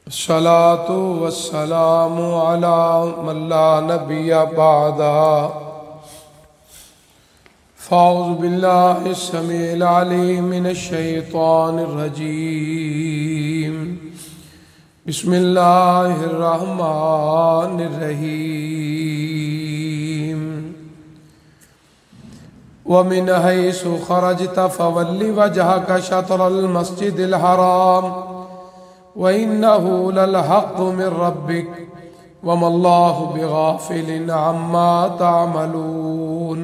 الصلاة والسلام على من لا نبي بعده فأعوذ بالله السميع العليم من الشيطان الرجيم بسم الله الرحمن الرحيم ومن حيث خرجت فول وجهك شطر المسجد الحرام وَإِنَّهُ لَلْحَقُّ مِنْ رَبِّكَ وَمَا اللَّهُ بِغَافِلٍ عَمَّا تَعْمَلُونَ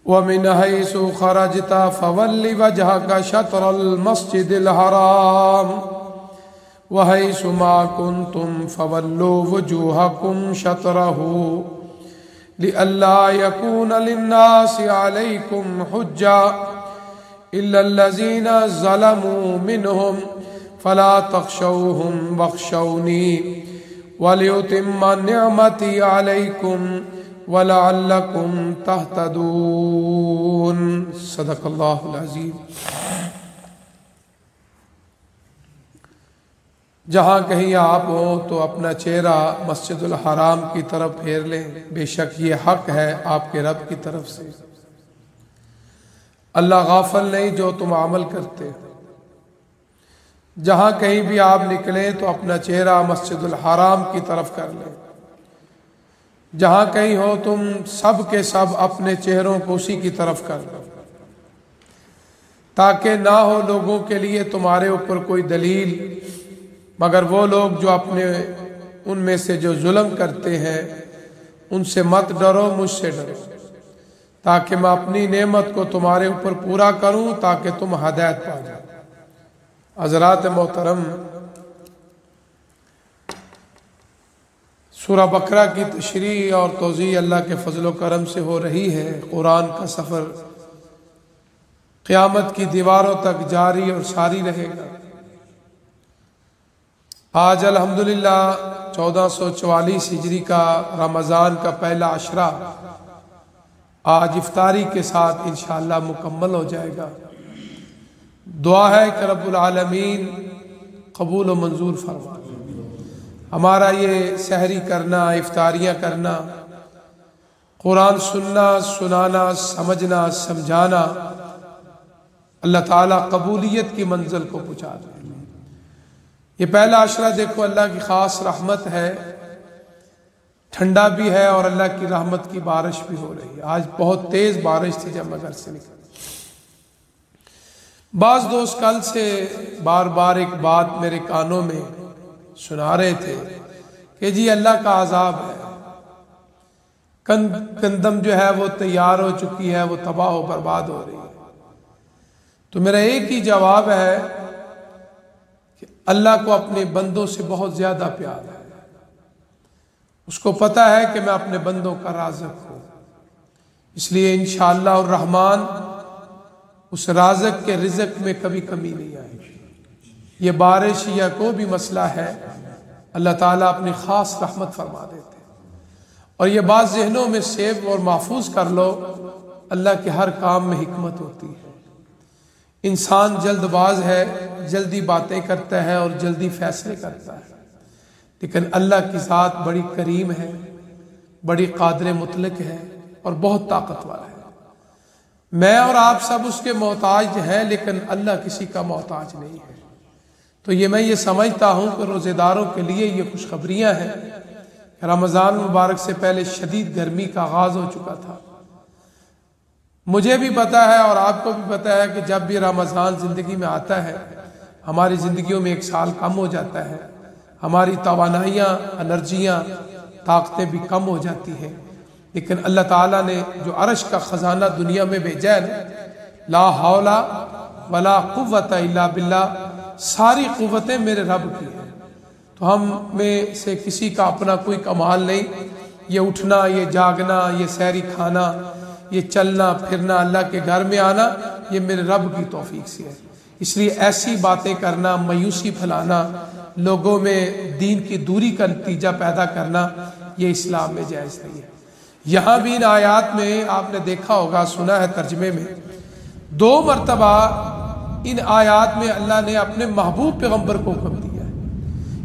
وَمِنْ حَيْثُ خَرَجْتَ فَوَلِّ وَجْهَكَ شَطْرَ الْمَسْجِدِ الْحَرَامِ وَحَيْثُ مَا كُنْتُمْ فَوَلُّوا وُجُوهَكُمْ شَطْرَهُ لِئَلَّا يَكُونَ لِلنَّاسِ عَلَيْكُمْ حُجَّةٌ إِلَّا الَّذِينَ ظَلَمُوا مِنْهُمْ فلا تخشوهم واخشوني وليتم نعمتي عليكم ولعلكم تهتدون صدق اللہ العظیم۔ جہاں کہیں آپ ہوں تو اپنا چہرہ مسجد الحرام کی طرف پھیر لیں، بے شک یہ حق ہے آپ کے رب کی طرف سے۔ اللہ غافل نہیں جو تم عمل کرتے۔ جہاں کہیں بھی آپ نکلیں تو اپنا چہرہ مسجد الحرام کی طرف کر لیں۔ جہاں کہیں ہو تم سب کے سب اپنے چہروں کو اسی کی طرف کر لو، تاکہ نہ ہو لوگوں کے لیے تمہارے اوپر کوئی دلیل مگر وہ لوگ جو اپنے ان میں سے جو ظلم کرتے ہیں ان سے مت ڈرو، مجھ سے ڈرو، تاکہ میں اپنی نعمت کو تمہارے اوپر پورا کروں تاکہ تم ہدایت پا جاؤ۔ حضرات محترم، سورہ بقرہ کی تشریح اور توضیح اللہ کے فضل و کرم سے ہو رہی ہے۔ قرآن کا سفر قیامت کی دیواروں تک جاری اور ساری رہے گا۔ آج الحمدللہ 1444 ہجری کا رمضان کا پہلا عشرہ آج افطاری کے ساتھ انشاءاللہ مکمل ہو جائے گا۔ دعا ہے کہ رب العالمین قبول و منظور فرما۔ ہمارا یہ سحری کرنا، افطاریاں کرنا، قرآن سننا، سنانا، سمجھنا، سمجھانا اللہ تعالیٰ قبولیت کی منزل کو پہنچا دے۔ یہ پہلا عشرہ دیکھو اللہ کی خاص رحمت ہے، ٹھنڈا بھی ہے اور اللہ کی رحمت کی بارش بھی ہو رہی ہے۔ آج بہت تیز بارش تھی جب میں گھر سے نکلا۔ بعض دوست کل سے بار بار ایک بات میرے کانوں میں سنا رہے تھے کہ جی اللہ کا عذاب ہے، گندم جو ہے وہ تیار ہو چکی ہے، وہ تباہ و برباد ہو رہی ہے۔ تو میرا ایک ہی جواب ہے کہ اللہ کو اپنے بندوں سے بہت زیادہ پیار ہے۔ اس کو پتہ ہے کہ میں اپنے بندوں کا رازق ہوں، اس لیے انشاءاللہ الرحمن اس رازق کے رزق میں کبھی کمی نہیں آئے گی۔ یہ بارش یا کوئی بھی مسئلہ ہے اللہ تعالیٰ اپنی خاص رحمت فرما دیتے ہیں۔ اور یہ بات ذہنوں میں سیو اور محفوظ کر لو، اللہ کے ہر کام میں حکمت ہوتی ہے۔ انسان جلد باز ہے، جلدی باتیں کرتا ہے اور جلدی فیصلے کرتا ہے، لیکن اللہ کی ذات بڑی کریم ہے، بڑی قادر مطلق ہے اور بہت طاقتور ہے۔ میں اور آپ سب اس کے محتاج ہیں، لیکن اللہ کسی کا محتاج نہیں ہے۔ تو میں یہ سمجھتا ہوں کہ روزے داروں کے لیے یہ خوشخبریاں ہیں۔ رمضان مبارک سے پہلے شدید گرمی کا آغاز ہو چکا تھا۔ مجھے بھی پتا ہے اور آپ کو بھی پتا ہے کہ جب بھی رمضان زندگی میں آتا ہے ہماری زندگیوں میں ایک سال کم ہو جاتا ہے، ہماری توانائیاں، انرجیاں، طاقتیں بھی کم ہو جاتی ہیں۔ لیکن اللہ تعالیٰ نے جو عرش کا خزانہ دنیا میں بھیجا ہے، لا حول ولا قوت الا باللہ، ساری قوتیں میرے رب کی ہیں۔ تو ہم میں سے کسی کا اپنا کوئی کمال نہیں۔ یہ اٹھنا، یہ جاگنا، یہ سحری کھانا، یہ چلنا پھرنا، اللہ کے گھر میں آنا، یہ میرے رب کی توفیق سے ہے۔ اس لیے ایسی باتیں کرنا، مایوسی پھیلانا، لوگوں میں دین کی دوری کا نتیجہ پیدا کرنا، یہ اسلام میں جائز نہیں ہے۔ یہاں بھی ان آیات میں آپ نے دیکھا ہوگا، سنا ہے ترجمے میں 2 مرتبہ ان آیات میں اللہ نے اپنے محبوب پیغمبر کو حکم دیا ہے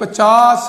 50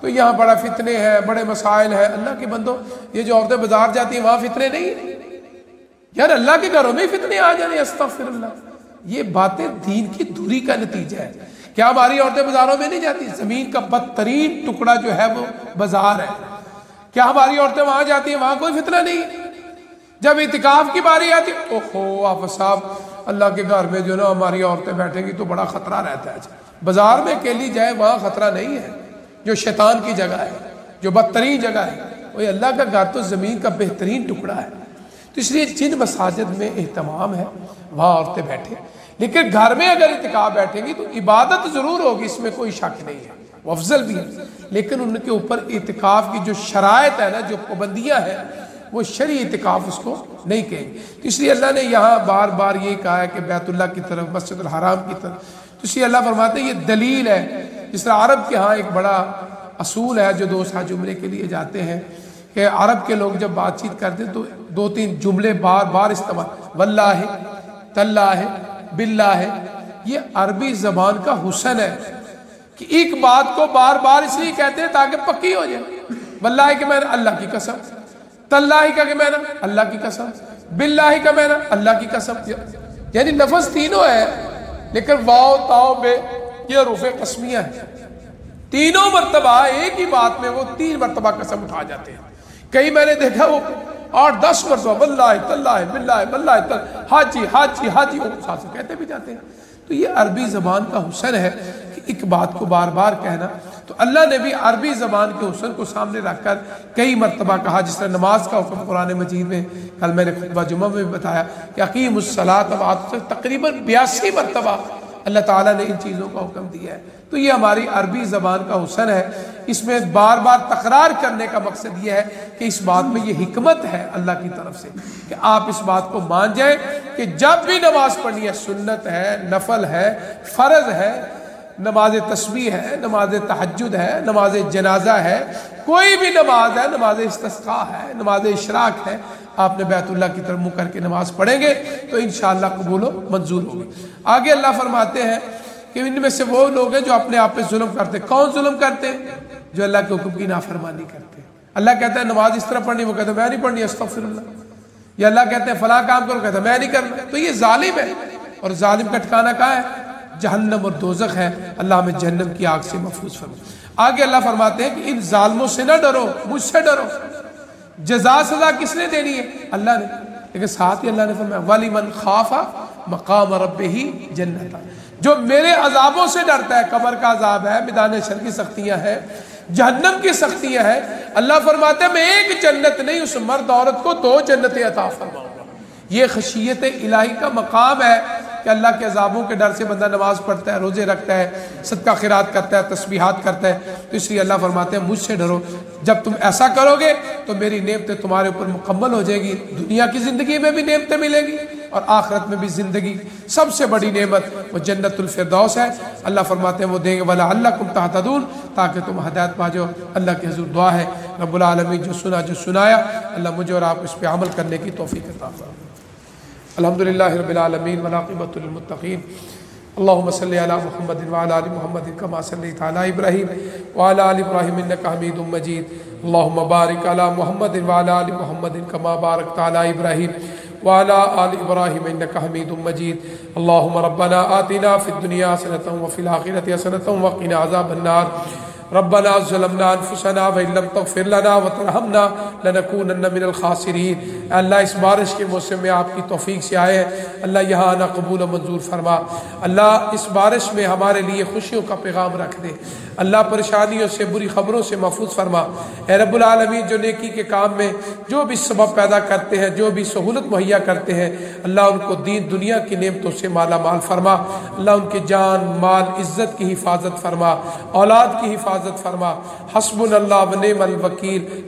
تو یہاں بڑا فتنے ہیں، بڑے مسائل ہیں۔ اللہ کے بندو، یہ جو عورتیں بازار جاتی ہیں وہاں فتنے نہیں ہیں یار، اللہ کے گھروں میں فتنے آ جانے، استغفر اللہ۔ یہ باتیں دین کی دوری کا نتیجہ ہے۔ کیا ہماری عورتیں بازاروں میں نہیں جاتی؟ زمین کا بدترین ٹکڑا جو ہے وہ بازار ہے، کیا ہماری عورتیں وہاں جاتی ہیں؟ وہاں کوئی فتنہ نہیں ہے۔ جب اعتکاف کی باری آتی، اوہو آفت صاحب، اللہ کے گھر میں جو نا ہماری عورتیں بیٹھیں گی تو بڑا خطرہ رہتا ہے۔ بازار میں اکیلی جائے وہاں خطرہ نہیں ہے، جو شیطان کی جگہ ہے، جو بدترین جگہ ہے، وہ اللہ کا گھر تو زمین کا بہترین ٹکڑا ہے۔ تو اس لیے جن مساجد میں اہتمام ہے وہاں عورتیں بیٹھیں، لیکن گھر میں اگر اعتکاف بیٹھیں گی تو عبادت ضرور ہوگی، اس میں کوئی شک نہیں ہے، وہ افضل بھی ہے، لیکن ان کے اوپر اعتکاف کی جو شرائط ہے نا، جو پابندیاں ہیں، وہ شرعی اعتکاف اس کو نہیں کہیں گے۔ تو اس لیے اللہ نے یہاں بار بار یہ کہا ہے کہ بیت اللہ کی طرف، مسجد الحرام کی طرف۔ تو اس لیے اللہ فرماتے ہیں یہ دلیل ہے۔ جس طرح عرب کے ہاں ایک بڑا اصول ہے، جو دوست حج عمرے کے لیے جاتے ہیں، کہ عرب کے لوگ جب بات چیت کرتے تو 2-3 جملے بار بار استعمال، واللہ، تاللہ، باللہ۔ یہ عربی زبان کا حسن ہے کہ ایک بات کو بار بار اس لیے کہتے ہیں تاکہ پکی ہو جائے۔ واللہ کہ میں نے اللہ کی قسم، تاللہ کا کہ میں نے اللہ کی قسم، باللہ کا میں نے اللہ کی قسم۔ یعنی لفظ تینوں ہے، لیکن واو تاؤ بے یہ حروف قسمیہ ہیں، تینوں مرتبہ ایک ہی بات میں وہ 3 مرتبہ قسم اٹھا جاتے ہیں۔ کئی میں نے دیکھا وہ 8-10 مرتبہ واللہ تاللہ باللہ واللہ تاللہ، حاجی حاجی حاجی، وہ ساتھ کہتے بھی جاتے ہیں۔ تو یہ عربی زبان کا حسن ہے کہ ایک بات کو بار بار کہنا۔ تو اللہ نے بھی عربی زبان کے حسن کو سامنے رکھ کر کئی مرتبہ کہا، جس طرح نماز کا حکم قرآن مجید میں کل میں نے خطبہ جمعہ میں بھی بتایا کہ اقیم الصلاۃ، تقریباً 82 مرتبہ اللہ تعالیٰ نے ان چیزوں کا حکم دیا ہے۔ تو یہ ہماری عربی زبان کا حسن ہے۔ اس میں بار بار تکرار کرنے کا مقصد یہ ہے کہ اس بات میں یہ حکمت ہے اللہ کی طرف سے کہ آپ اس بات کو مان جائیں کہ جب بھی نماز پڑھنی ہے، سنت ہے، نفل ہے، فرض ہے، نماز تسبیح ہے، نماز تہجد ہے، نماز جنازہ ہے، کوئی بھی نماز ہے، نماز استسقاء ہے، نماز اشراق ہے، آپ نے بیت اللہ کی طرف منہ کر کے نماز پڑھیں گے تو انشاءاللہ قبول و منظور ہوگی۔ آگے اللہ فرماتے ہیں کہ ان میں سے وہ لوگ ہیں جو اپنے آپ پہ ظلم کرتے۔ کون ظلم کرتے؟ جو اللہ کے حکم کی نافرمانی کرتے۔ اللہ کہتا ہے نماز اس طرح پڑھنی، وہ کہتا ہے میں نہیں پڑھنی، استغفر اللہ۔ یا اللہ کہتے ہیں فلاں کام کرو، کہتا ہے میں نہیں کرنا۔ تو یہ ظالم ہے، اور ظالم کا ٹھکانہ کہاں ہے؟ جہنم اور دوزخ ہے۔ اللہ ہمیں جہنم کی آگ سے محفوظ فرمائے۔ آگے اللہ فرماتے ہیں کہ ان ظالموں سے نہ ڈرو، مجھ سے ڈرو۔ جزا سزا کس نے دینی ہے؟ اللہ نے، لیکن ساتھ ہی اللہ نے فرمایا وَلِمَنْ خَافَ مَقَامَ رَبِّهِ جَنَّتَانِ، جو میرے عذابوں سے ڈرتا ہے، قبر کا عذاب ہے، میدان حشر کی سختیاں ہیں، جہنم کی سختیاں ہیں، اللہ فرماتے ہیں میں ایک جنت نہیں، اس مرد عورت کو 2 جنتیں عطا فرماؤں گا۔ یہ خشیت الہی کا مقام ہے کہ اللہ کے عذابوں کے ڈر سے بندہ نماز پڑھتا ہے، روزے رکھتا ہے، صدقہ خیرات کرتا ہے، تسبیحات کرتا ہے۔ تو اس لیے اللہ فرماتے ہیں مجھ سے ڈرو، جب تم ایسا کرو گے تو میری نعمتیں تمہارے اوپر مکمل ہو جائے گی، دنیا کی زندگی میں بھی نعمتیں ملیں گی اور آخرت میں بھی زندگی سب سے بڑی نعمت وہ جنت الفردوس ہے۔ اللہ فرماتے ہیں وہ دیں گے وَلَعَلَّكُمْ تَهْتَدُونَ، تاکہ تم ہدایت پا جاؤ۔ اللہ کے حضور دعا ہے رب العالمین جو سنا جو سنایا، اللہ مجھے اور آپ اس پہ عمل کرنے کی توفیق عطا فرمائے۔ الحمدللہ رب العالمین والعاقبۃ للمتقین، اللہم صلی علی محمد وعلی آل محمد کما صلیت علی ابراہیم وعلی آل ابراہیم انک حمید مجید، اللہم بارک علی محمد وعلی آل محمد کما بارکت علی ابراہیم وعلی آل ابراہیم انک حمید مجید، اللہم ربنا آتنا فی الدنیا حسنۃ وفی الآخرۃ حسنۃ وقنا عذاب النار، ربنا ظلمنا انفسنا وان لم تغفر لنا وترحمنا لنکونن من الخاسرین۔ اللہ اس بارش کے موسم میں آپ کی توفیق سے آئے ہیں، اللہ یہاں آنا قبول و منظور فرما۔ اللہ اس بارش میں ہمارے لیے خوشیوں کا پیغام رکھ دے، اللہ پریشانیوں سے بری خبروں سے محفوظ فرما۔ اے رب العالمین جو نیکی کے کام میں جو بھی سبب پیدا کرتے ہیں، جو بھی سہولت مہیا کرتے ہیں، اللہ ان کو دین دنیا کی نعمتوں سے مالا مال فرما، اللہ ان کے جان مال عزت کی حفاظت فرما، اولاد کی حفاظت فرما۔ حسبنا اللہ و نعم الوکیل،